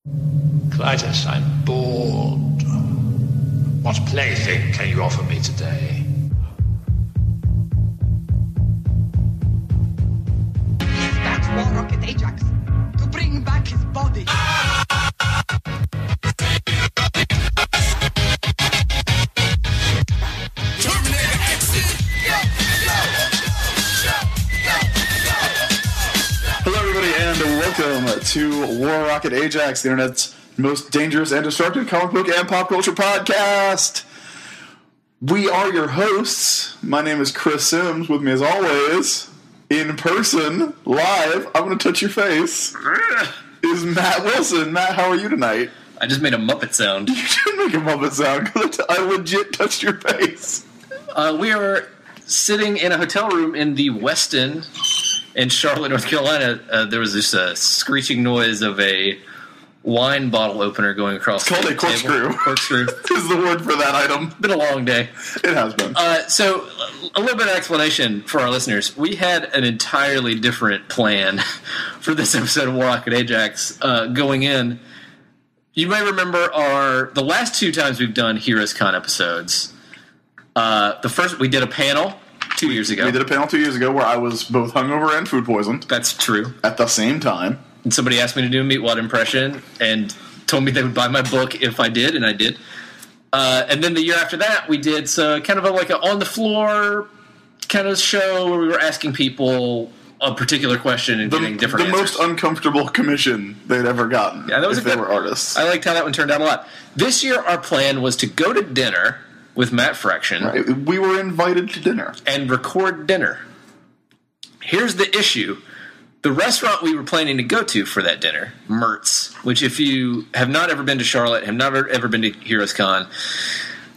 Clytus, I'm bored. What plaything can you offer me today? Dispatch War Rocket Ajax to bring back his body. Hello, everybody, and welcome to War Rocket Ajax, the internet's most dangerous and destructive comic book and pop culture podcast. We are your hosts. My name is Chris Sims. With me, as always, in person, live, I'm going to touch your face, is Matt Wilson. Matt, how are you tonight? I just made a Muppet sound. You did make a Muppet sound, because I legit touched your face. We are sitting in a hotel room in the Westin in Charlotte, North Carolina. There was this screeching noise of a wine bottle opener going across. It's called a corkscrew. Corkscrew is the word for that item. Been a long day. It has been. So, a little bit of explanation for our listeners. We had an entirely different plan for this episode of War Rocket Ajax going in. You may remember the last two times we've done HeroesCon episodes. The first, we did a panel 2 years ago. We did a panel 2 years ago where I was both hungover and food poisoned. That's true. At the same time. And somebody asked me to do a Meatwad impression and told me they would buy my book if I did, and I did. And then the year after that, we did kind of like an on-the-floor kind of show where we were asking people a particular question and getting different answers. The most uncomfortable commission they'd ever gotten. Yeah, that was if they were artists. I liked how that one turned out a lot. This year, our plan was to go to dinner with Matt Fraction. Right. We were invited to dinner. And record dinner. Here's the issue. The restaurant we were planning to go to for that dinner, Mertz, which if you have not ever been to Charlotte, have never ever been to HeroesCon,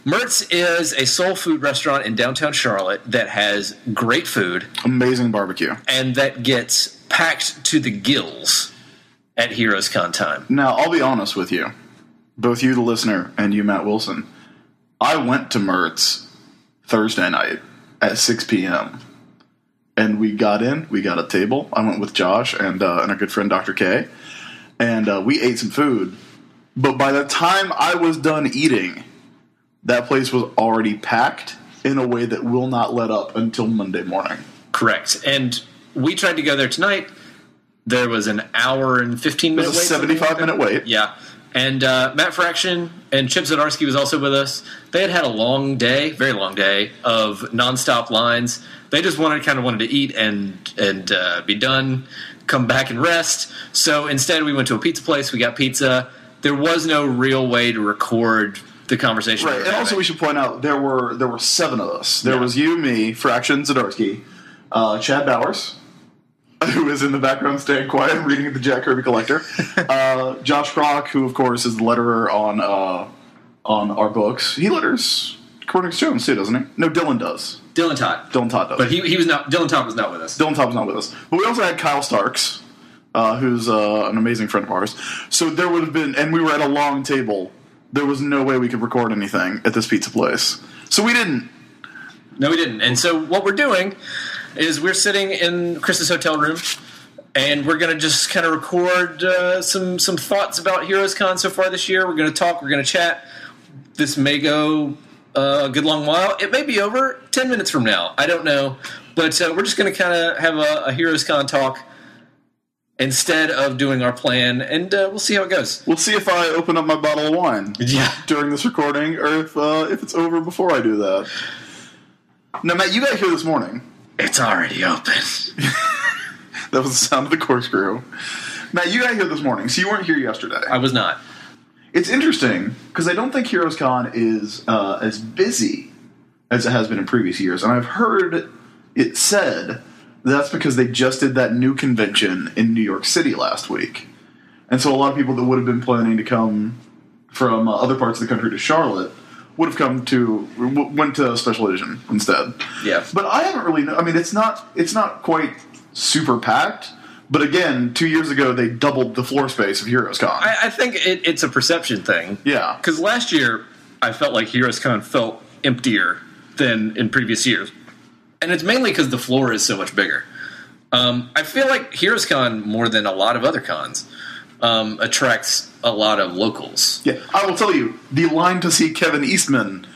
Mertz is a soul food restaurant in downtown Charlotte that has great food. Amazing barbecue. And that gets packed to the gills at HeroesCon time. Now, I'll be honest with you. Both you, the listener, and you, Matt Wilson. I went to Mertz Thursday night at 6 p.m., and we got in, we got a table. I went with Josh and our good friend Dr. K, and we ate some food. But by the time I was done eating, that place was already packed in a way that will not let up until Monday morning. Correct. And we tried to go there tonight. There was an hour and 15-minute wait. It was a 75-minute wait. Yeah. And Matt Fraction and Chip Zdarsky was also with us. They had a long day, very long day, of nonstop lines. They just wanted to eat and be done, come back and rest. So instead we went to a pizza place. We got pizza. There was no real way to record the conversation. Right, and also we should point out there were seven of us. There was you, me, Fraction, Zdarsky, Chad Bowers, who is in the background staying quiet and reading the Jack Kirby Collector. Josh Kroc, who, of course, is the letterer on our books. He letters Cornix Jones, too, doesn't he? No, Dylan does. Dylan Todd. Dylan Todd does. But he was not. Dylan Todd was not with us. Dylan Todd was not with us. But we also had Kyle Starks, who's an amazing friend of ours. So there would have been, and we were at a long table. There was no way we could record anything at this pizza place. So we didn't. No, we didn't. And so what we're doing is we're sitting in Chris's hotel room, and we're going to just kind of record some thoughts about HeroesCon so far this year. We're going to talk. We're going to chat. This may go a good long while. It may be over 10 minutes from now. I don't know. But we're just going to kind of have a HeroesCon talk instead of doing our plan, and we'll see how it goes. We'll see if I open up my bottle of wine during this recording, or if it's over before I do that. Now, Matt, you got here this morning. It's already open. That was the sound of the corkscrew. Matt, you got here this morning, so you weren't here yesterday. I was not. It's interesting, because I don't think HeroesCon is as busy as it has been in previous years, and I've heard it said that's because they just did that new convention in New York City last week. And so a lot of people that would have been planning to come from other parts of the country to Charlotte would have went to Special Edition instead. Yeah. But I haven't really, I mean, it's not quite super packed, but again, 2 years ago they doubled the floor space of HeroesCon. I think it's a perception thing. Yeah. Because last year I felt like HeroesCon felt emptier than in previous years. And it's mainly because the floor is so much bigger. I feel like HeroesCon, more than a lot of other cons, attracts a lot of locals. Yeah, I will tell you, the line to see Kevin Eastman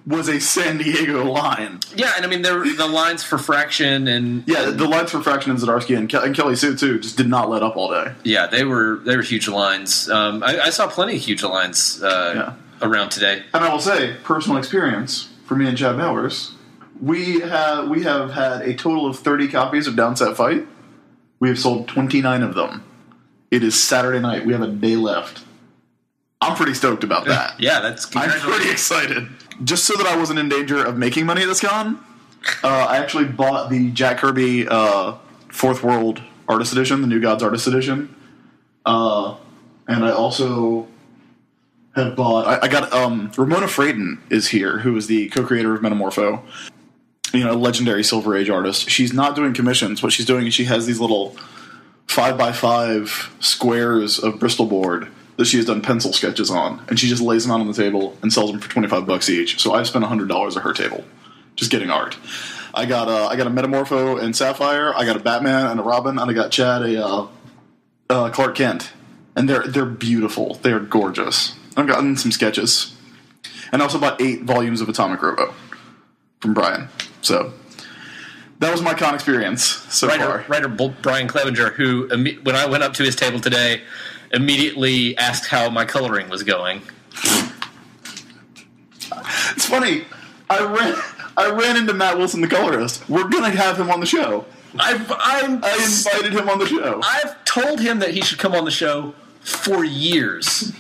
was a San Diego line. Yeah, and I mean, the lines for Fraction and... Yeah, the lines for Fraction and Zdarsky and Kelly Sue, too, just did not let up all day. Yeah, they were huge lines. I saw plenty of huge lines around today. And I will say, personal experience for me and Chad Bowers, we have had a total of 30 copies of Downset Fight. We have sold 29 of them. It is Saturday night. We have a day left. I'm pretty stoked about that. Yeah, that's... I'm pretty excited. Just so that I wasn't in danger of making money at this con, I actually bought the Jack Kirby Fourth World Artist Edition, the New Gods Artist Edition. And I also have bought... I got... Ramona Fraden is here, who is the co-creator of Metamorpho. You know, a legendary Silver Age artist. She's not doing commissions. What she's doing is she has these little 5x5 squares of Bristol board that she has done pencil sketches on, and she just lays them out on the table and sells them for $25 each. So I've spent $100 at her table just getting art. I got a Metamorpho and Sapphire. I got a Batman and a Robin, and I got Chad a Clark Kent, and they're beautiful. They're gorgeous. I've gotten some sketches, and I also bought 8 volumes of Atomic Robo from Brian. So that was my con experience so far. Writer Brian Clevenger, who when I went up to his table today, immediately asked how my coloring was going. It's funny. I ran into Matt Wilson, the colorist. We're gonna have him on the show. I invited him on the show. I've told him that he should come on the show for years,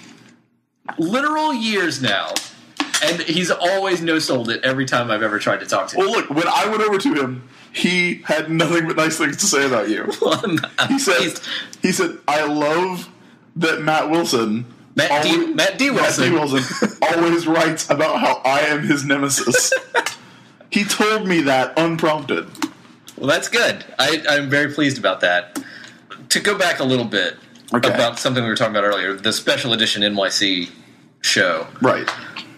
literal years now, and he's always no-sold it every time I've ever tried to talk to him. Well, look, when I went over to him, he had nothing but nice things to say about you. I'm he said, I love that Matt Wilson, Matt D. Wilson always writes about how I am his nemesis. He told me that unprompted. Well, that's good. I'm very pleased about that. To go back a little bit about something we were talking about earlier, the Special Edition NYC show. Right.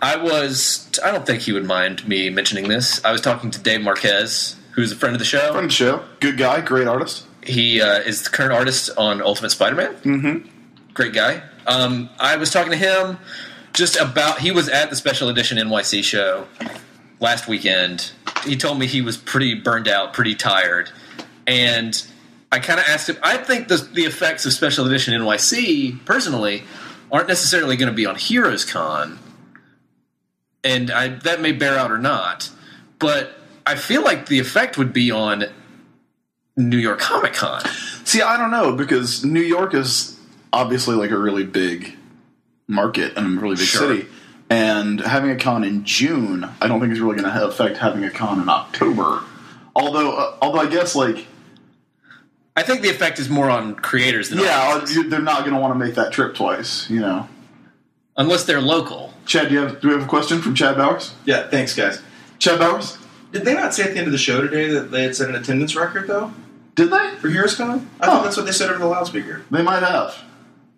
I don't think he would mind me mentioning this. I was talking to Dave Marquez, who's a friend of the show. Friend of the show. Good guy, great artist. He is the current artist on Ultimate Spider-Man. Mm-hmm. Great guy. I was talking to him just about... He was at the Special Edition NYC show last weekend. He told me he was pretty burned out, pretty tired. And I kind of asked him... I think the effects of Special Edition NYC, personally, aren't necessarily going to be on HeroesCon. And that may bear out or not. But I feel like the effect would be on New York Comic Con. See, I don't know, because New York is obviously like a really big market and a really big city. And having a con in June, I don't think is really going to affect having a con in October. Although I guess, like... I think the effect is more on creators than audiences. They're not going to want to make that trip twice, you know. Unless they're local. Chad, do we have a question from Chad Bowers? Yeah, thanks, guys. Chad Bowers? Did they not say at the end of the show today that they had set an attendance record, though? Did they? For HeroesCon? I thought that's what they said over the loudspeaker. They might have.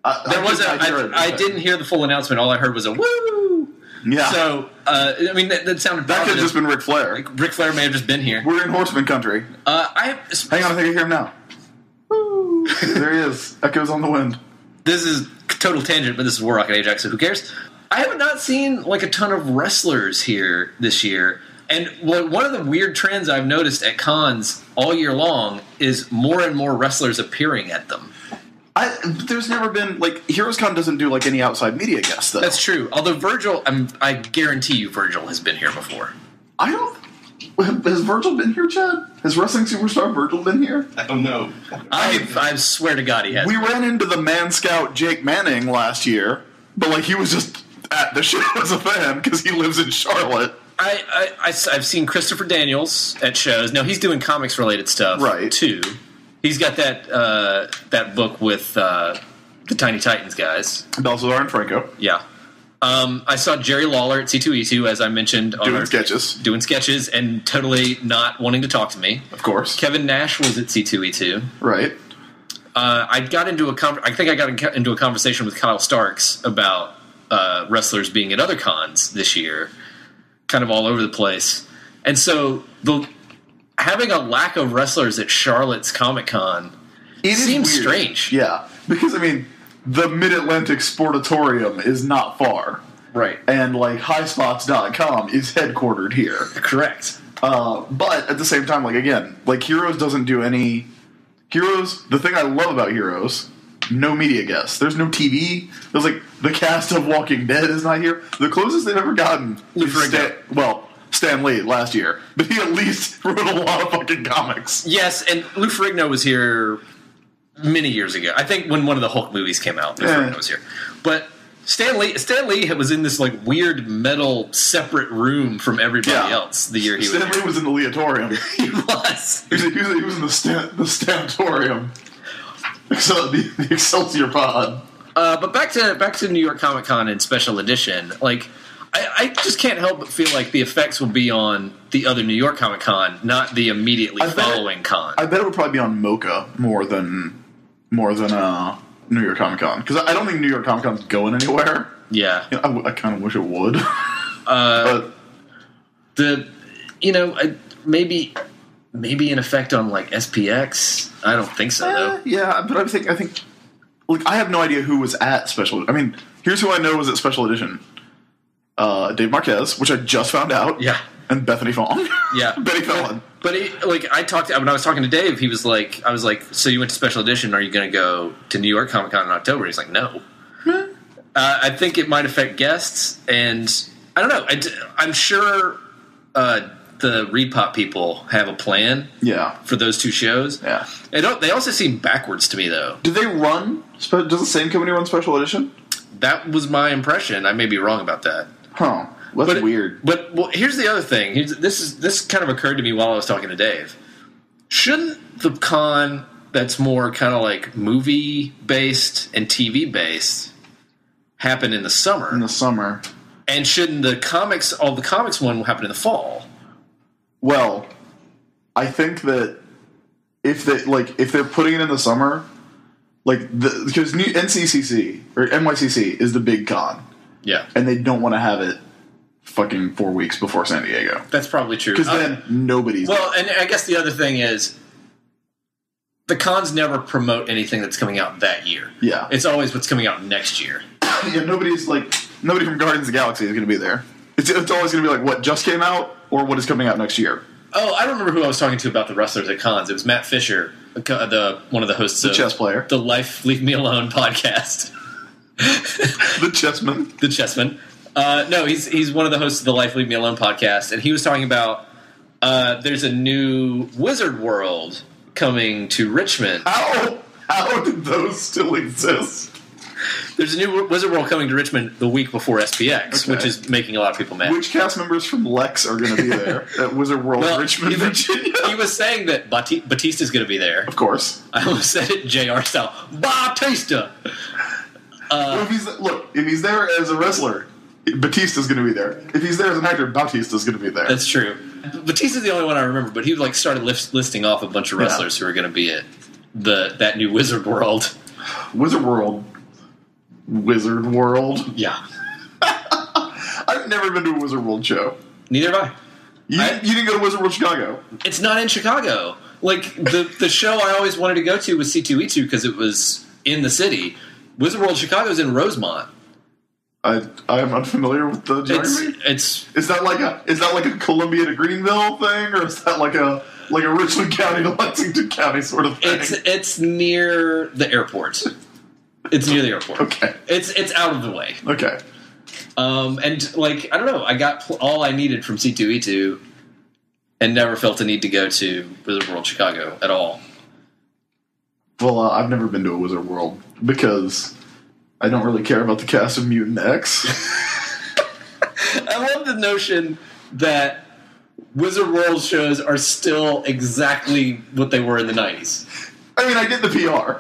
I didn't hear the full announcement. All I heard was a woo! Yeah. So, I mean, that sounded That could have just been Ric Flair. Like, Ric Flair may have just been here. We're in Horseman country. Hang on, I think I hear him now. Woo! There he is. Echoes on the wind. This is total tangent, but this is Warrock at Ajax, so who cares? I have not seen like a ton of wrestlers here this year. And one of the weird trends I've noticed at cons all year long is more and more wrestlers appearing at them. There's never been, like, HeroesCon doesn't do, like, any outside media guests, though. That's true. Although Virgil, I guarantee you Virgil has been here before. Has Virgil been here, Chad? Has wrestling superstar Virgil been here? I don't know. I swear to God he has. We ran into the Man Scout Jake Manning last year, but, like, he was just at the show as a fan because he lives in Charlotte. I've seen Christopher Daniels at shows. Now, he's doing comics-related stuff, right, too. He's got that book with the Tiny Titans guys. Balthazar and Franco. Yeah. I saw Jerry Lawler at C2E2, as I mentioned. Doing sketches and totally not wanting to talk to me. Of course. Kevin Nash was at C2E2. Right. I got into a conversation with Kyle Starks about wrestlers being at other cons this year, kind of all over the place. And so having a lack of wrestlers at Charlotte's Comic Con seems strange. Yeah, because, I mean, the Mid-Atlantic Sportatorium is not far. Right. And, like, highspots.com is headquartered here. Correct. But at the same time, like, again, like, Heroes doesn't do any... Heroes, the thing I love about Heroes, no media guests. There's no TV. There's, like, the cast of Walking Dead is not here. The closest they've ever gotten is Stan Lee last year. But he at least wrote a lot of fucking comics. Yes, and Lou Ferrigno was here many years ago. I think when one of the Hulk movies came out, Lou Ferrigno was here. But Stan Lee was in this like weird metal separate room from everybody else the year he was here. Stan Lee was in the Leatorium. He was. He was in the Stanatorium. So the Excelsior Pod. But back to New York Comic Con and Special Edition. Like, I just can't help but feel like the effects will be on the other New York Comic Con, not the immediately following con. I bet it would probably be on Mocha more than New York Comic Con, because I don't think New York Comic Con's going anywhere. Yeah, you know, I kind of wish it would. But maybe an effect on like SPX. I don't think so though. Yeah, but I think look, I have no idea who was at Special. I mean, here's who I know was at Special Edition: Dave Marquez, which I just found out. Yeah, and Bethany Fong. Yeah, Betty Fallon. But when I was talking to Dave, he was like, I was like, so you went to Special Edition? Are you going to go to New York Comic Con in October? He's like, no. I think it might affect guests, and I don't know. I'm sure the Repop people have a plan. Yeah. For those two shows. Yeah. They also seem backwards to me, though. Do they run? Does the same company run Special Edition? That was my impression. I may be wrong about that. Huh. That's weird. But here's the other thing. This kind of occurred to me while I was talking to Dave. Shouldn't the con that's more kind of like movie-based and TV-based happen in the summer? In the summer. And shouldn't the comics one happen in the fall? Well, I think that if they're putting it in the summer, because NCCC or NYCC is the big con. Yeah. And they don't want to have it fucking 4 weeks before San Diego. That's probably true. Because then nobody's... Well, and I guess the other thing is the cons never promote anything that's coming out that year. Yeah. It's always what's coming out next year. Yeah, nobody from Guardians of the Galaxy is going to be there. It's always going to be like what just came out or what is coming out next year. Oh, I don't remember who I was talking to about the wrestlers at cons. It was Matt Fisher, one of the hosts of chess player, the Life Leave Me Alone podcast. The chessman. The chessman. No, he's one of the hosts of the Life Leave Me Alone podcast, and he was talking about there's a new Wizard World coming to Richmond. How did those still exist? There's a new Wizard World coming to Richmond the week before SPX, which is making a lot of people mad. Which cast members from Lex are going to be there at Wizard World Richmond, Virginia? He was saying that Batista's going to be there. Of course. I almost said it JR style. Batista! If he's there as a wrestler, Batista's going to be there. If he's there as an actor, Batista's going to be there. That's true. Batista's the only one I remember, but he started listing off a bunch of wrestlers who are going to be at that new Wizard World. Wizard World. Yeah. I've never been to a Wizard World show. Neither have I. You didn't go to Wizard World Chicago? It's not in Chicago. Like, the show I always wanted to go to was C2E2 because it was in the city. Wizard World Chicago's in Rosemont. I am unfamiliar with the geography. Is that like a Columbia to Greenville thing, or is that like a Richland County to Lexington County sort of thing? It's near the airport. It's near the airport. Okay. It's out of the way. Okay. And like I don't know, I got all I needed from C2E2, and never felt a need to go to Wizard World Chicago at all. Well, I've never been to a Wizard World because I don't really care about the cast of Mutant X. I love the notion that Wizard World shows are still exactly what they were in the 90s. I mean, I get the PR.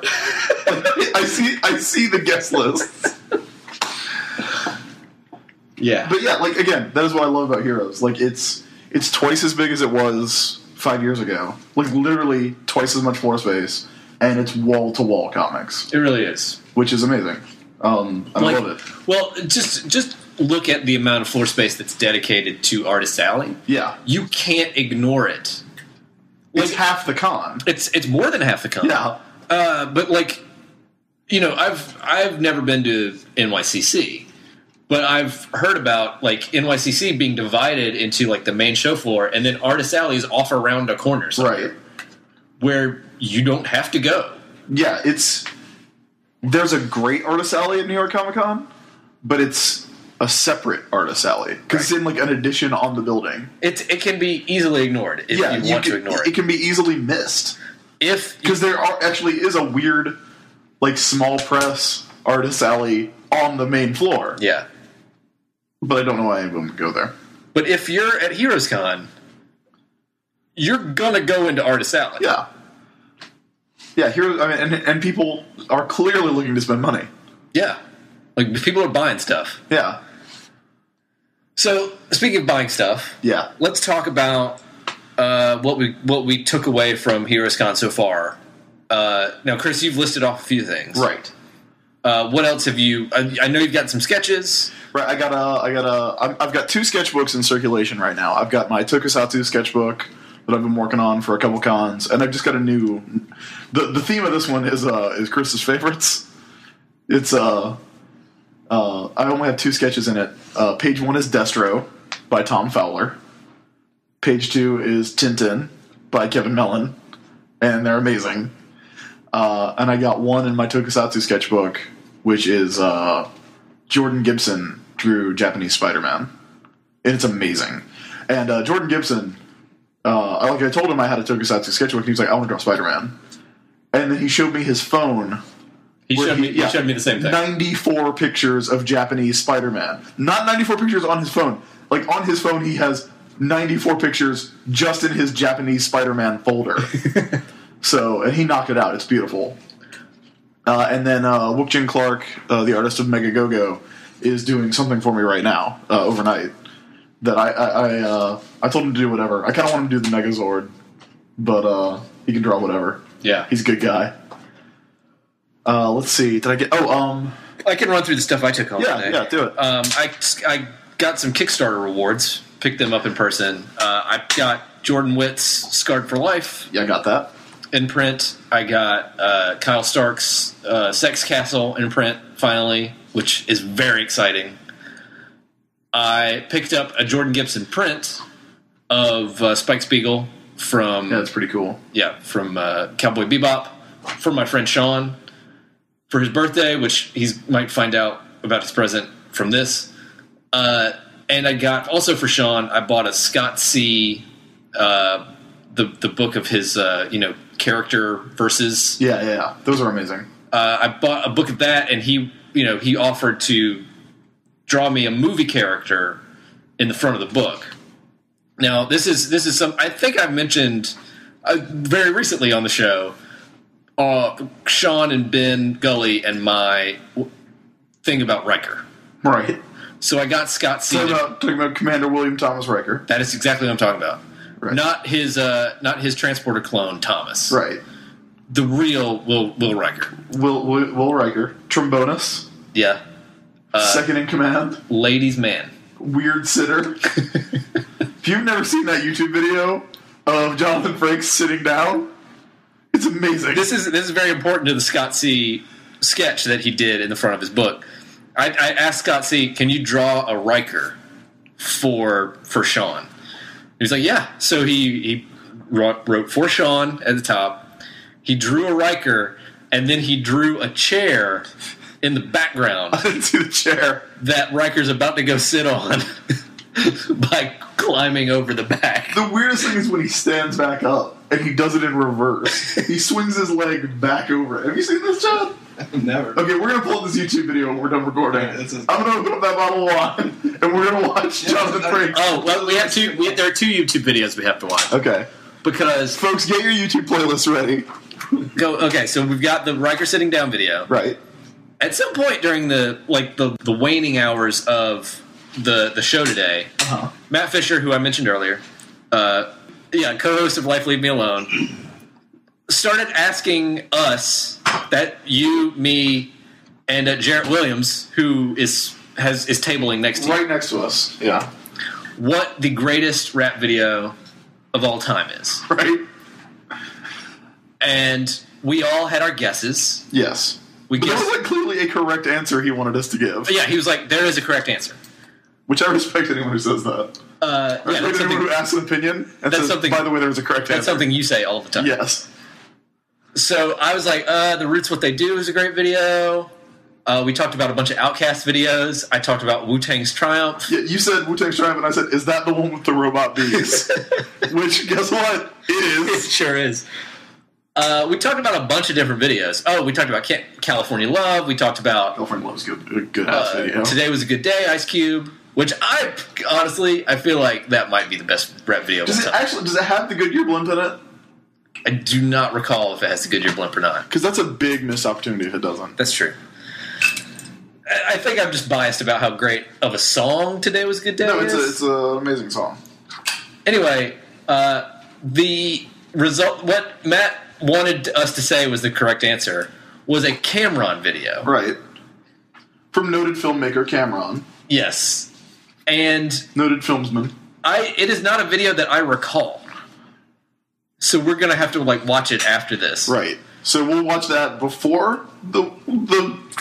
I see the guest lists. Yeah. But yeah, like, again, that is what I love about Heroes. Like, it's twice as big as it was 5 years ago. Like, literally twice as much floor space, and it's wall-to-wall comics. It really is. Which is amazing. I love it. Well, just look at the amount of floor space that's dedicated to Artist Alley. Yeah. You can't ignore it. It's half the con. It's more than half the con. Yeah. But, like, I've never been to NYCC, but I've heard about like NYCC being divided into like the main show floor, and then Artist Alley is off around a corner somewhere, Right. where you don't have to go. Yeah, there's a great Artist Alley at New York Comic Con, but it's a separate Artist Alley because it's in like an addition on the building. It can be easily ignored if you want to ignore it. It can be easily missed because actually is a weird, like, small press Artist Alley on the main floor. Yeah. But I don't know why anyone would go there. But if you're at HeroesCon, you're gonna go into Artist Alley. Yeah. Yeah, and people are clearly looking to spend money. Yeah. Like, people are buying stuff. Yeah. So, speaking of buying stuff, let's talk about what we took away from HeroesCon so far. Now, Chris, you've listed off a few things. Right. What else have you? I know you've got some sketches. Right. I've got 2 sketchbooks in circulation right now. I've got my Tokusatsu sketchbook that I've been working on for a couple cons, and I've just got a new. The theme of this one is Chris's favorites. It's I only have 2 sketches in it. Page 1 is Destro by Tom Fowler. Page 2 is Tintin by Kevin Mellon, and they're amazing. And I got one in my Tokusatsu sketchbook, which is Jordan Gibson drew Japanese Spider-Man, and it's amazing. And Jordan Gibson, I told him I had a Tokusatsu sketchbook, and he was like, "I want to draw Spider-Man," and then he showed me his phone. He showed me the same thing. 94 pictures of Japanese Spider-Man. Not 94 pictures on his phone. Like, on his phone, he has 94 pictures just in his Japanese Spider-Man folder. And he knocked it out. It's beautiful. And then Wook-Jin Clark, the artist of Mega Go-Go, is doing something for me right now, overnight, that I told him to do whatever. I kind of want him to do the Megazord, but he can draw whatever. Yeah. He's a good guy. Let's see. Did I get... I can run through the stuff I took home today. Yeah, do it. I got some Kickstarter rewards. Picked them up in person. I got Jordan Witt's Scarred for Life. Yeah, I got that. In print. I got Kyle Stark's Sex Castle in print, finally, which is very exciting. I picked up a Jordan Gibson print of Spike Spiegel from... Yeah, that's pretty cool. Yeah, from Cowboy Bebop, for my friend Sean, for his birthday, which he might find out about his present from this. And I got, also for Sean, I bought a Scott C., the book of his, character verses. Yeah. Those are amazing. I bought a book of that, and he offered to draw me a movie character in the front of the book. Now, this is some, I think I've mentioned very recently on the show, Sean and Ben Gully and my thing about Riker. Right. So I got Scott C. Talking about Commander William Thomas Riker. That is exactly what I'm talking about. Right. Not his transporter clone, Thomas. Right. The real Will Riker. Will Riker. Trombonus. Yeah. Second in command. Ladies' man. Weird sitter. If you've never seen that YouTube video of Jonathan Frakes sitting down, it's amazing. This is very important to the Scott C. sketch that he did in the front of his book. I asked Scott C., can you draw a Riker for Sean? He was like, yeah. So he wrote for Sean at the top. He drew a Riker, and then he drew a chair in the background. I didn't see the chair. That Riker's about to go sit on by climbing over the back. The weirdest thing is when he stands back up, and he does it in reverse. He swings his leg back over it. Have you seen this, John? Never. Okay, we're going to pull up this YouTube video when we're done recording. I'm going to open up that bottle of wine, and we're going to watch Jonathan Frakes. Oh, well, there are 2 YouTube videos we have to watch. Okay. Because... Folks, get your YouTube playlist ready. Okay, so we've got the Riker sitting down video. Right. At some point during the waning hours of the show today, Matt Fisher, who I mentioned earlier, co-host of Life Leave Me Alone, started asking us, that you, me, and Jarrett Williams, who is tabling next to you, right next to us, yeah, what the greatest rap video of all time is. Right. And we all had our guesses. Yes. We But there guessed. was like clearly a correct answer he wanted us to give. Yeah, he was like, there is a correct answer. Which I respect anyone who says that. I Yeah, respect that's anyone something, who asks an opinion and that's says, something- by the way, there was a correct answer. that's something you say all the time. Yes. So I was like, The Roots What They Do is a great video. We talked about a bunch of Outkast videos. I talked about Wu-Tang's Triumph. Yeah, you said Wu-Tang's Triumph, and I said, is that the one with the robot bees? Which, guess what? It It is. sure is. We talked about a bunch of different videos. Oh, we talked about California Love. We talked about Girlfriend Loves good ass video. Today Was a Good Day, Ice Cube. Which I feel like that might be the best rap video of all time. Does it have the Goodyear blimp in it? I do not recall if it has the Goodyear blimp or not. Because that's a big missed opportunity if it doesn't. That's true. I think I'm just biased about how great of a song Today Was a Good Day No, is. it's an amazing song. Anyway, the result, what Matt wanted us to say was the correct answer, was a Cameron video. Right. From noted filmmaker Cameron. Yes. And Noted filmsman. it is not a video that I recall. So we're going to have to watch it after this. Right. So we'll watch that before the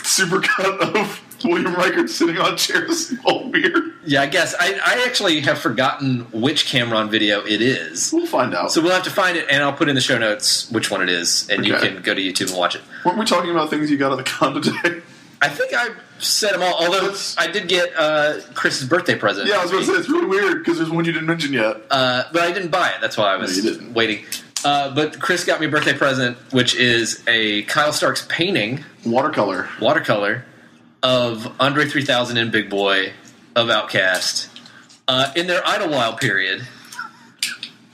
supercut of William Reichert sitting on chairs all weird. Yeah, I guess. I actually have forgotten which Cameron video it is. We'll find out. So we'll have to find it, and I'll put in the show notes which one it is, and you Okay. can go to YouTube and watch it. Weren't we talking about things you got at the con today? I think I said them all, although I did get Chris's birthday present. Yeah, I was going to say, it's really weird because there's one you didn't mention yet. But I didn't buy it. That's why I was you didn't. waiting. But Chris got me a birthday present, which is a Kyle Starks painting, Watercolor. of Andre 3000 and Big Boy of Outkast in their Idlewild period.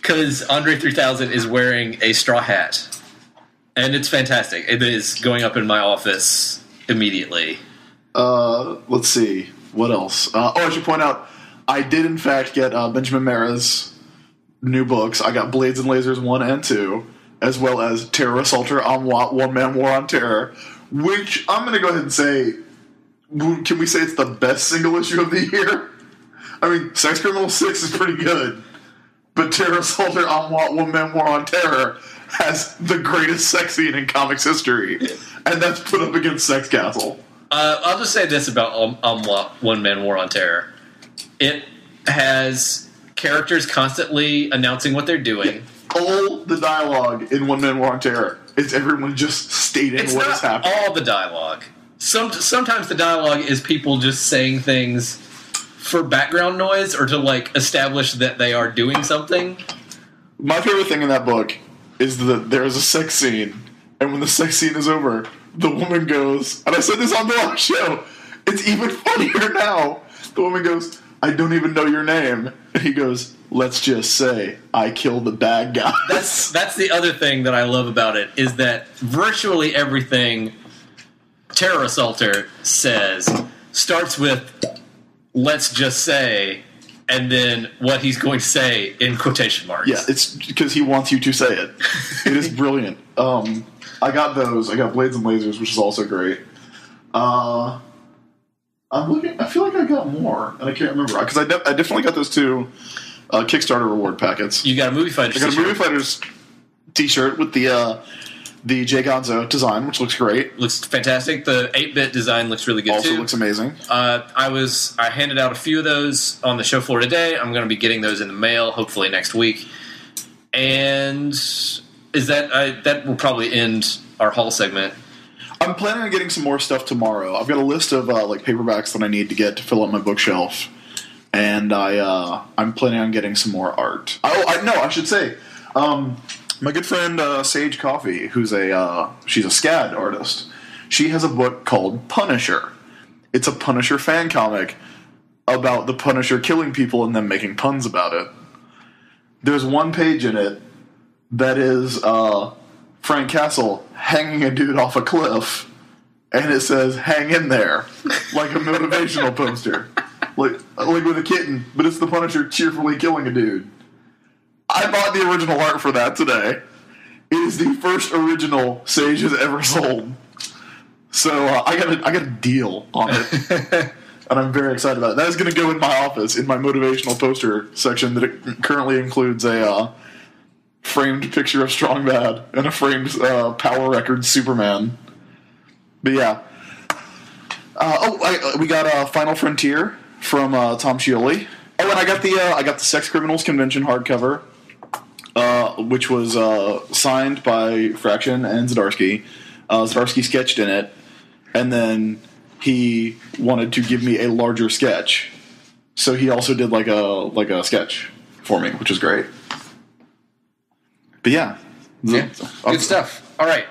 Because Andre 3000 is wearing a straw hat. And it's fantastic. It is going up in my office immediately. Let's see. What else? I should point out, I did in fact get Benjamin Mara's new books. I got Blades and Lasers 1 and 2, as well as Terror Assaulter, One Man War on Terror, which I'm going to go ahead and say, can we say it's the best single issue of the year? I mean, Sex Criminal 6 is pretty good, but Terror Assaulter, One Man War on Terror has the greatest sex scene in comics history, and that's put up against Sex Castle. I'll just say this about One Man War on Terror. It has characters constantly announcing what they're doing. All the dialogue in One Man War on Terror is everyone just stating It's what not is happening. all the dialogue. Sometimes the dialogue is people just saying things for background noise or to establish that they are doing something. My favorite thing in that book is that there is a sex scene, and when the sex scene is over, the woman goes, and I said this on the last show, it's even funnier now. The woman goes, I don't even know your name. And he goes, let's just say I killed the bad guy. That's the other thing that I love about it, is that virtually everything Terror Assaulter says starts with, let's just say, and then what he's going to say in quotation marks. Yeah, it's because he wants you to say it. It is brilliant. I got those. I got Blades and Lasers, which is also great. I'm looking. I feel like I got more, and I can't remember because I definitely got those two Kickstarter reward packets. You got a Movie Fighters I got a t-shirt. Movie Fighters T-shirt with the Jay Gonzo design, which looks great. Looks fantastic. The 8-bit design looks really good Also too. looks amazing. I handed out a few of those on the show floor today. I'm going to be getting those in the mail hopefully next week. And that will probably end our haul segment. I'm planning on getting some more stuff tomorrow. I've got a list of paperbacks that I need to get to fill up my bookshelf, and I'm planning on getting some more art. I should say, my good friend Sage Coffee, who's she's a SCAD artist. She has a book called Punisher. It's a Punisher fan comic about the Punisher killing people and then making puns about it. There's one page in it that is Frank Castle hanging a dude off a cliff, and it says "Hang in there," like a motivational poster, like with a kitten, but it's the Punisher cheerfully killing a dude. I bought the original art for that today. It is the first original Sage has ever sold, so I got a deal on it. And I'm very excited about it. That is going to go in my office, in my motivational poster section that it currently includes a framed picture of Strong Bad and a framed Power Records Superman. But yeah. We got Final Frontier from Tom Scioli. Oh, and I got the Sex Criminals Convention hardcover, which was signed by Fraction and Zdarsky. Zdarsky sketched in it, and then he wanted to give me a larger sketch, so he also did like a sketch for me, which is great. But yeah, good stuff. All right,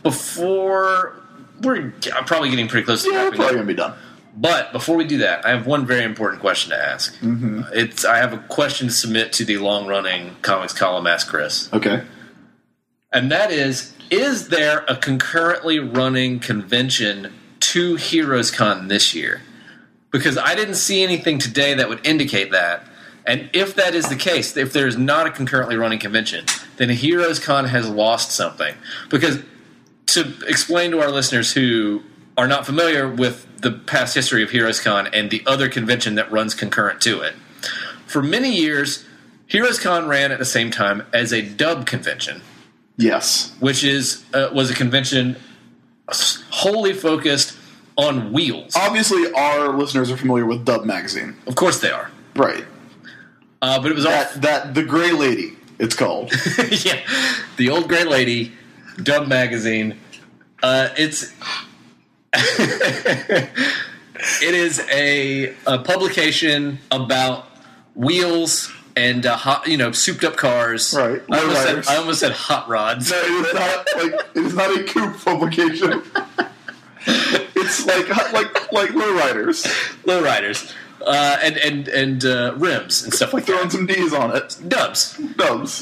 before we're probably getting pretty close to we're wrapping probably up. gonna be done. But before we do that, I have one very important question to ask. Mm-hmm. I have a question to submit to the long-running comics column Ask Chris. Okay. And that is there a concurrently running convention to HeroesCon this year? Because I didn't see anything today that would indicate that. And if that is the case, if there is not a concurrently running convention, then HeroesCon has lost something. Because to explain to our listeners who are not familiar with the past history of HeroesCon and the other convention that runs concurrent to it, for many years, HeroesCon ran at the same time as a dub convention. Yes. Which was a convention wholly focused on wheels. Obviously, our listeners are familiar with Dub Magazine. Of course they are. Right. But it was that the Gray Lady, it's called. Yeah, the old Gray Lady, Dub Magazine. It is a publication about wheels and souped up cars. Right. I almost said hot rods. No, it is not a coupe publication. It's like lowriders. Lowriders. And rims and stuff like Throwing that. some D's on it. Dubs,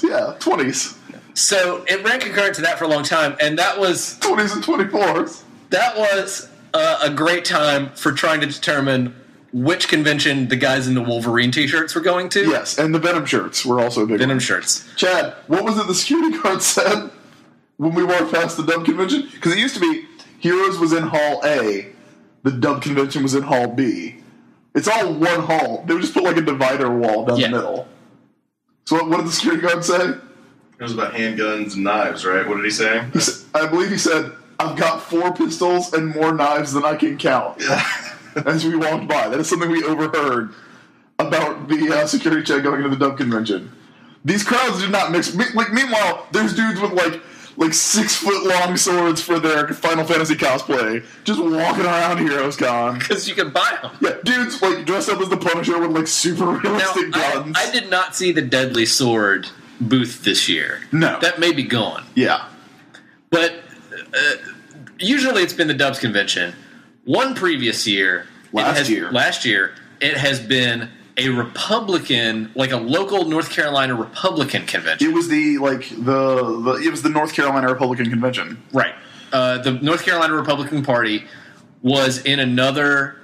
yeah, 20s. So it ran concurrent to that for a long time, and that was 20s and 24s. That was a great time for trying to determine which convention the guys in the Wolverine t-shirts were going to. Yes, and the Venom shirts were also a big Venom one. shirts. Chad, what was it the security guard said when we walked past the Dub convention? Because it used to be Heroes was in Hall A, the Dub convention was in Hall B. It's all one hall. They would just put like a divider wall down the middle. So what did the security guard say? It was about handguns and knives, right? What did he say? I believe he said, "I've got 4 pistols and more knives than I can count." As we walked by. That is something we overheard about the security check going into the Dub convention. These crowds did not mix. Meanwhile, there's dudes with like 6-foot-long swords for their Final Fantasy cosplay, just walking around HeroesCon. Because you can buy them. Yeah, dudes dressed up as the Punisher with super realistic guns. I did not see the Deadly Sword booth this year. No. That may be gone. Yeah. But usually it's been the Dubs convention. One previous year, last year, it has been a Republican, like a local North Carolina Republican convention. It was it was the North Carolina Republican convention. Right. The North Carolina Republican Party was in another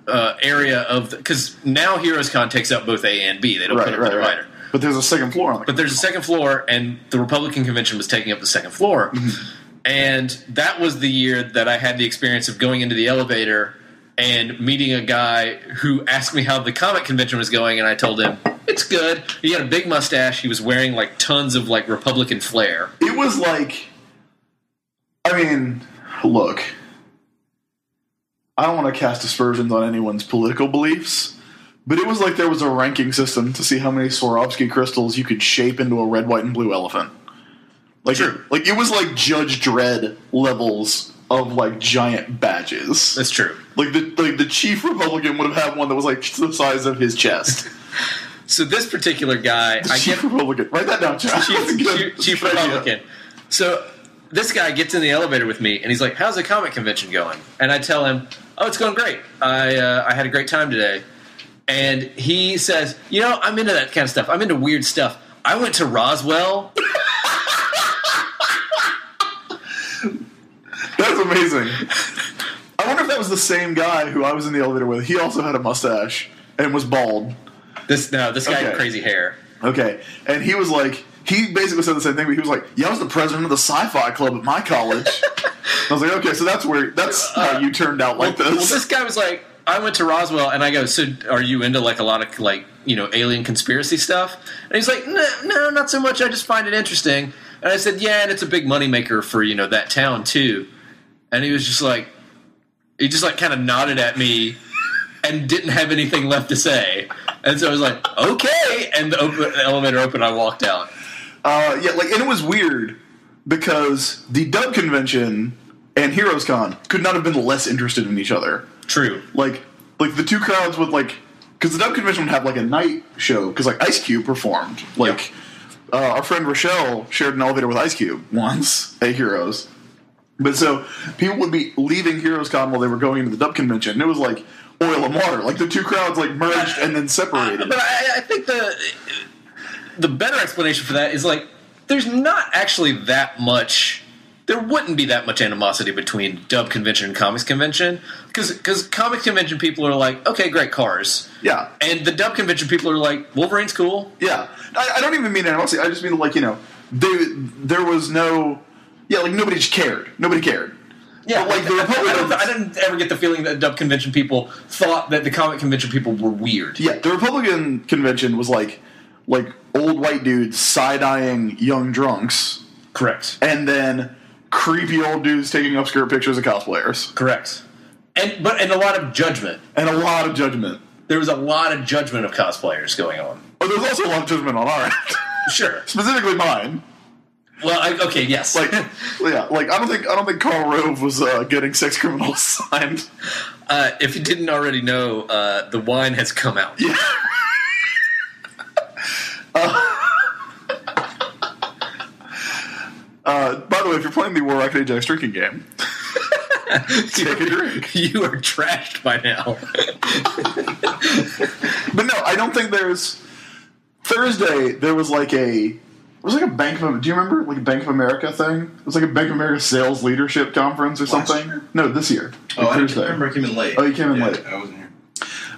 area of because now HeroesCon takes up both A and B. They don't put up the divider. But there's a second floor on it. But there's a second floor, and the Republican convention was taking up the second floor. Mm-hmm. And that was the year that I had the experience of going into the elevator and meeting a guy who asked me how the comic convention was going, and I told him, it's good. He had a big mustache. He was wearing, tons of, Republican flair. It was look, I don't want to cast aspersions on anyone's political beliefs, but it was like there was a ranking system to see how many Swarovski crystals you could shape into a red, white, and blue elephant. True. It was like Judge Dredd levels of giant badges. That's true. The chief Republican would have had one that was the size of his chest. So this particular guy, Republican. Write that down, Chad. Chief Republican. So this guy gets in the elevator with me, and he's like, "How's the comic convention going?" And I tell him, "Oh, it's going great. I had a great time today." And he says, "I'm into that kind of stuff. I'm into weird stuff. I went to Roswell." That's amazing. I wonder if that was the same guy who I was in the elevator with. He also had a mustache and was bald. This guy had crazy hair. Okay. And he was he basically said the same thing, but he was like, "Yeah, I was the president of the sci-fi club at my college." I was like, okay, so that's how you turned out this. Well, this guy was like, I went to Roswell, and I go, "So are you into a lot of alien conspiracy stuff?" And he's like, No, not so much. I just find it interesting. And I said, "Yeah, and it's a big moneymaker for that town too." And he was just like, He just like kind of nodded at me and didn't have anything left to say. And so I was like, okay. And the elevator opened, I walked out. And it was weird because the Dub Convention and HeroesCon could not have been less interested in each other. True. Like the two crowds would because the Dub Convention would have like a night show because like Ice Cube performed. Our friend Rochelle shared an elevator with Ice Cube once at Heroes. But so people would be leaving HeroesCon while they were going into the Dub Convention. And it was like oil and water. Like the two crowds like merged and then separated. But I think the better explanation for that is like there's not actually that much. There wouldn't be that much animosity between Dub Convention and Comics Convention because Comics Convention people are like, okay, great cars. Yeah. And the Dub Convention people are like, Wolverine's cool. Yeah. I don't even mean animosity. I just mean like, there was no... Yeah, like nobody just cared. Nobody cared. Yeah, but, like the Republicans... I didn't ever get the feeling that Dub Convention people thought that the Comic Convention people were weird. Yeah, the Republican Convention was like old white dudes side-eyeing young drunks. Correct. And then creepy old dudes taking upskirt pictures of cosplayers. Correct. And a lot of judgment. And a lot of judgment. There was a lot of judgment of cosplayers going on. Oh, there's also a lot of judgment on our end. Sure. Specifically mine. Well, okay, yes. I don't think Karl Rove was getting sex criminals signed. If you didn't already know, the wine has come out. Yeah. By the way, if you're playing the Warrock Ajax drinking game, take a drink. You are trashed by now. But no, I don't think there's... Thursday, there was like a Bank of... Do you remember? Like a Bank of America thing? It was like a Bank of America sales leadership conference or something. Year? No, this year. I remember I came in late. Oh, you came in late. I wasn't here.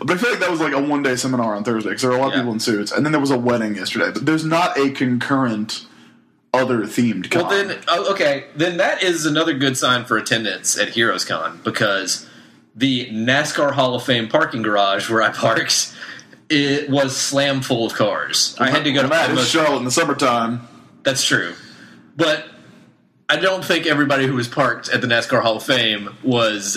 But I feel like that was like a one-day seminar on Thursday because there were a lot of people in suits. And then there was a wedding yesterday. But there's not a concurrent other themed con. Well, then that is another good sign for attendance at HeroesCon because the NASCAR Hall of Fame parking garage where I parked, it was slam full of cars. I had to go to Matt, it's Charlotte in the summertime. That's true. But I don't think everybody who was parked at the NASCAR Hall of Fame was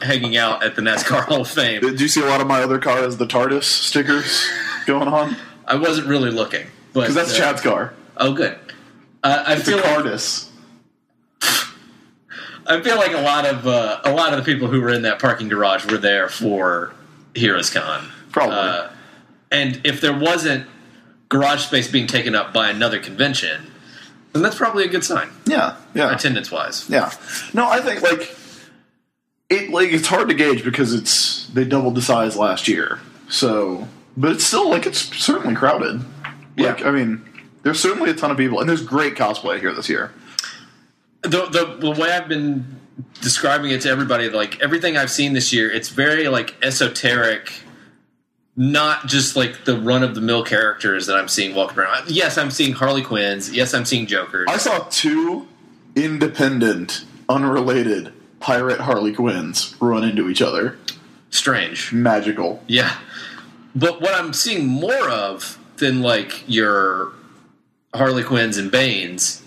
hanging out at the NASCAR Hall of Fame. Did you see a lot of my other car as the TARDIS stickers going on? I wasn't really looking. Because that's Chad's car. Oh, good. It's a TARDIS. I feel like a lot of the people who were in that parking garage were there for HeroesCon. Probably. And if there wasn't garage space being taken up by another convention, then that's probably a good sign. Yeah. Attendance-wise. Yeah. No, I think it's hard to gauge because they doubled the size last year. So, but it's still it's certainly crowded. Yeah. I mean, there's certainly a ton of people, and there's great cosplay here this year. The way I've been describing it to everybody, everything I've seen this year, it's very esoteric. Not just the run-of-the-mill characters that I'm seeing walking around. Yes, I'm seeing Harley Quinns. Yes, I'm seeing Jokers. I saw 2 independent, unrelated pirate Harley Quinns run into each other. Strange. Magical. Yeah. But what I'm seeing more of than your Harley Quinns and Banes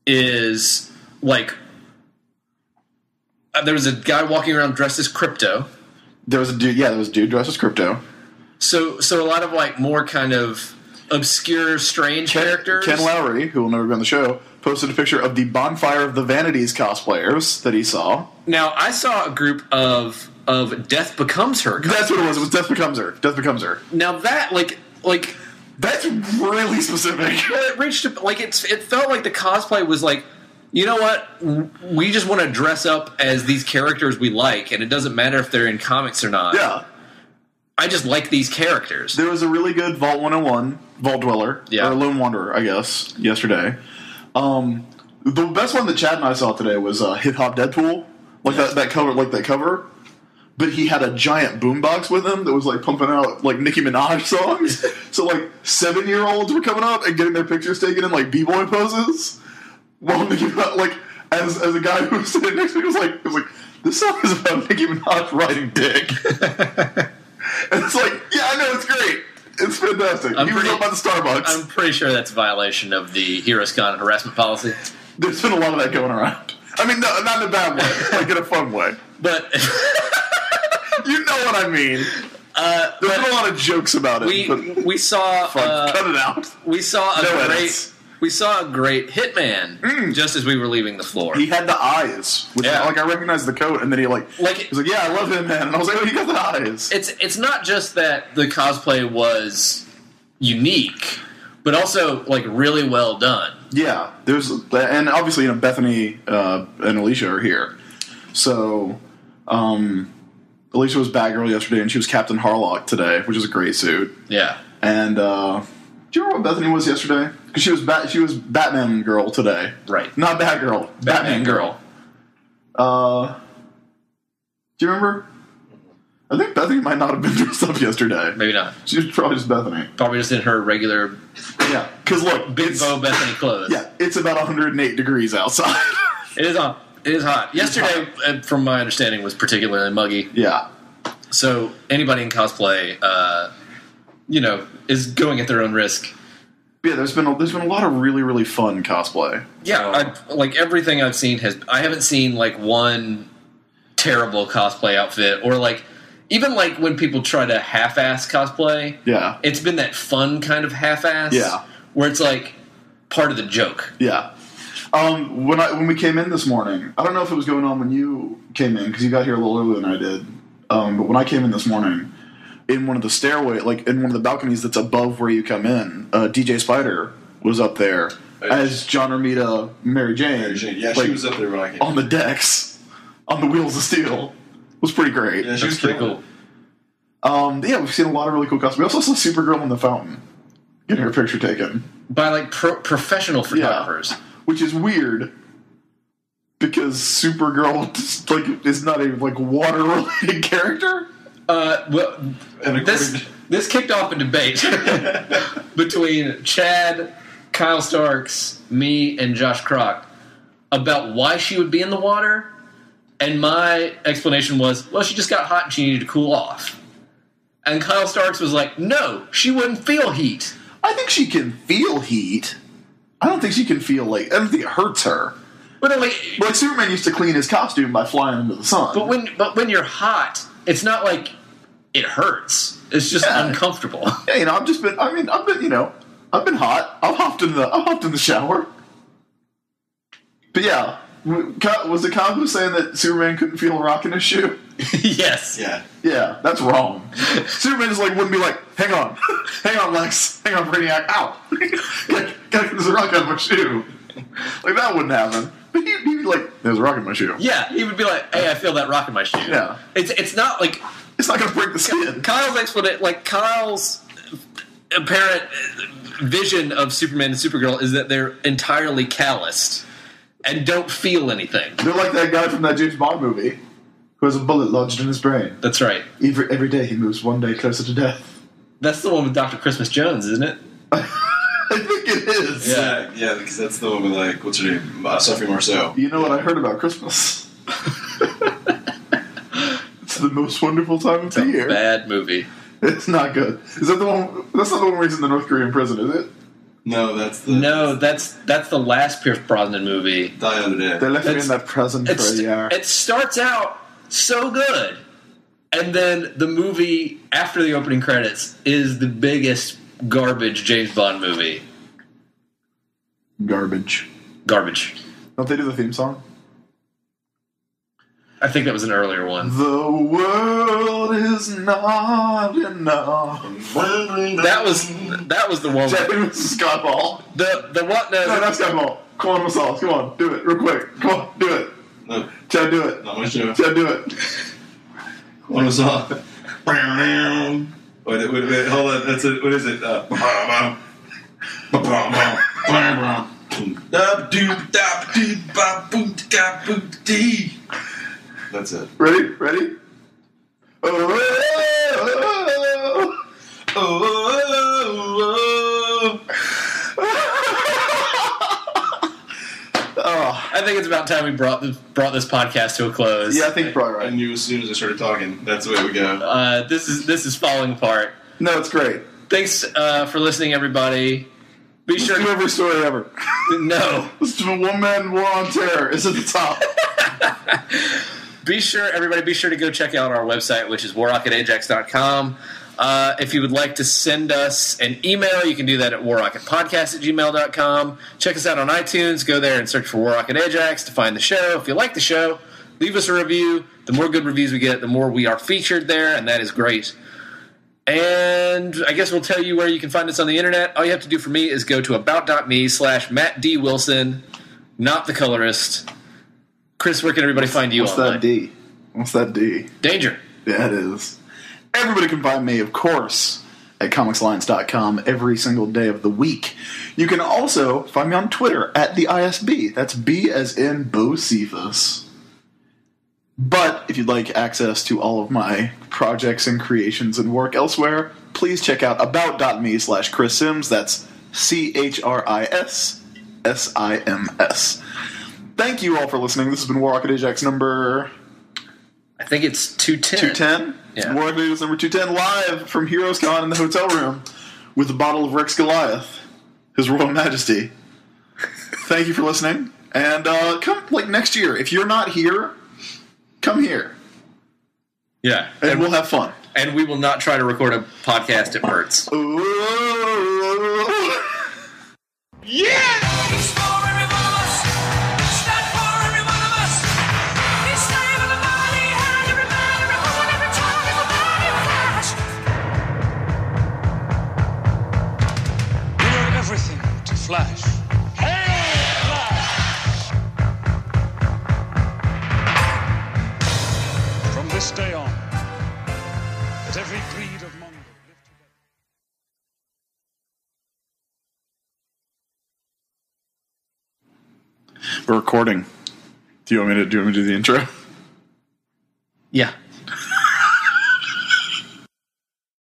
is there was a guy walking around dressed as Crypto. There was a dude dressed as Crypto. So a lot of more kind of obscure, strange characters. Ken Lowry, who will never be on the show, posted a picture of the Bonfire of the Vanities cosplayers that he saw. Now, I saw a group of Death Becomes Her cosplayers. That's what it was. It was Death Becomes Her. Death Becomes Her. Now that that's really specific. Well, it reached it felt like the cosplay was you know what? We just want to dress up as these characters we like, and it doesn't matter if they're in comics or not. Yeah. I just like these characters. There was a really good Vault 101, Vault Dweller, or Lone Wanderer, I guess, yesterday. The best one that Chad and I saw today was Hip Hop Deadpool, that cover. But he had a giant boombox with him that was pumping out Nicki Minaj songs. So 7-year-olds were coming up and getting their pictures taken in b-boy poses. Well, Nicki Minaj, as a guy who was sitting next to me was like, this song is about Nicki Minaj riding dick. And it's yeah, I know, it's great. It's fantastic. He was up by the Starbucks. I'm pretty sure that's a violation of the HeroesCon harassment policy. There's been a lot of that going around. I mean, no, not in a bad way, like in a fun way. But you know what I mean. There's been a lot of jokes about it. We saw cut it out. We saw a great hitman just as we were leaving the floor. He had the eyes. Which I recognized the coat, and then he was like, yeah, I love him, man. And I was like, oh, he got the eyes. It's not just that the cosplay was unique, but also like really well done. Yeah, and obviously, Bethany and Alicia are here. So, Alicia was Batgirl yesterday, and she was Captain Harlock today, which is a great suit. Yeah. And do you remember what Bethany was yesterday? Because she was Batman girl today. Right. Not Batgirl. Batman girl. Do you remember? I think Bethany might not have been dressed up yesterday. Maybe not. She was probably just Bethany. Probably just in her regular... Yeah, because look... Big bow Bethany clothes. Yeah, it's about 108 degrees outside. It is hot. It is hot. Yesterday, from my understanding, was particularly muggy. Yeah. So anybody in cosplay, is going at their own risk. Yeah, there's been a lot of really, really fun cosplay. Yeah, everything I've seen I haven't seen one terrible cosplay outfit, or even when people try to half-ass cosplay. Yeah, it's been that fun kind of half-ass. Yeah, where it's part of the joke. Yeah. When we came in this morning, I don't know if it was going on when you came in because you got here a little earlier than I did. But when I came in this morning, in one of the stairway, in one of the balconies that's above where you come in, DJ Spider was up there as John Romita, Mary Jane. Yeah, she was up there when I came on the decks, on the wheels of steel. It was pretty great. Yeah, she was pretty cool. Yeah, we've seen a lot of really cool costumes. We also saw Supergirl in the fountain getting her picture taken by professional photographers. Yeah. Which is weird because Supergirl is not a water related character. This kicked off a debate between Chad, Kyle Starks, me, and Josh Kroc about why she would be in the water, and my explanation was, well, she just got hot and she needed to cool off. And Kyle Starks was like, no, she wouldn't feel heat. I think she can feel heat. I don't think she can feel I don't think it hurts her. But Superman used to clean his costume by flying into the sun. But when you're hot, it's not like it hurts. It's just uncomfortable. Yeah, I've been hot. I've hopped in the shower. But yeah, was it Kyle who was saying that Superman couldn't feel a rock in his shoe? Yes. Yeah. Yeah, that's wrong. Superman just wouldn't be like, hang on, Lex, hang on, Brainiac, ow, there's a rock on my shoe. That wouldn't happen. But he'd be like, there's a rock in my shoe. Yeah, he would be like, hey, I feel that rock in my shoe. Yeah. It's not like... It's not going to break the skin. Kyle's apparent vision of Superman and Supergirl is that they're entirely calloused and don't feel anything. They're like that guy from that James Bond movie who has a bullet lodged in his brain. That's right. Every day he moves one day closer to death. That's the one with Dr. Christmas Jones, isn't it? I think it is. Yeah, because that's the one with, what's her name? Sophie Marceau. You know what I heard about Christmas? It's the most wonderful time of the year. Bad movie. It's not good. Is that the one? That's not the one where he's in the North Korean prison, is it? No, that's the last Pierce Brosnan movie. Die Other Day. They left me in that prison for a year. It starts out so good, and then the movie after the opening credits is the biggest garbage James Bond movie. Garbage. Don't they do the theme song? I think that was an earlier one. The world is not enough. That was the one. With Scott Ball. The what? No, not Scott Ball. Come on, Massalas. Come on, do it real quick. Come on, do it. No, Chad, do it. Not my show. Chad, do it. What was that? Wait, hold on. That's it. What is it? That's it. Ready? I think it's about time we brought this podcast to a close. Yeah, I think you're probably right. I knew as soon as I started talking, that's the way we go. This is falling apart. No, it's great. Thanks for listening, everybody. Be Let's sure do every story ever. No. Let's do a one-man war on terror. Is at the top. Be sure to go check out our website, which is warrocketajax.com. If you would like to send us an email, you can do that at warrocketpodcast@gmail.com. Check us out on iTunes. Go there and search for War Rocket Ajax to find the show. If you like the show, leave us a review. The more good reviews we get, the more we are featured there, and that is great. And I guess we'll tell you where you can find us on the internet. All you have to do for me is go to about.me/Matt D. Wilson, not the colorist. Chris, where can everybody find you What's online? that D? What's that D? Danger. Yeah, it is. Everybody can find me, of course, at comicslines.com every single day of the week. You can also find me on Twitter at the ISB. That's B as in Bocephus. But if you'd like access to all of my projects and creations and work elsewhere, please check out about.me/Chris Sims. That's CHRISSIMS. Thank you all for listening. This has been War Rocket Ajax number... I think it's 210. 210? Yeah. War Rocket Ajax number 210, live from HeroesCon in the hotel room with a bottle of Rex Goliath, His Royal Majesty. Thank you for listening. And come next year. If you're not here, come here. Yeah. And we'll have fun. And we will not try to record a podcast at Mertz. Yeah! It's for every one of us. It's not for every one of us. It's time for the body, hand, every man, every woman, every child, everybody flash. We owe everything to Flash. Hail, Flash! From this day on, let every breed of mongrel live together. We're recording. Do you want me to do the intro? Yeah.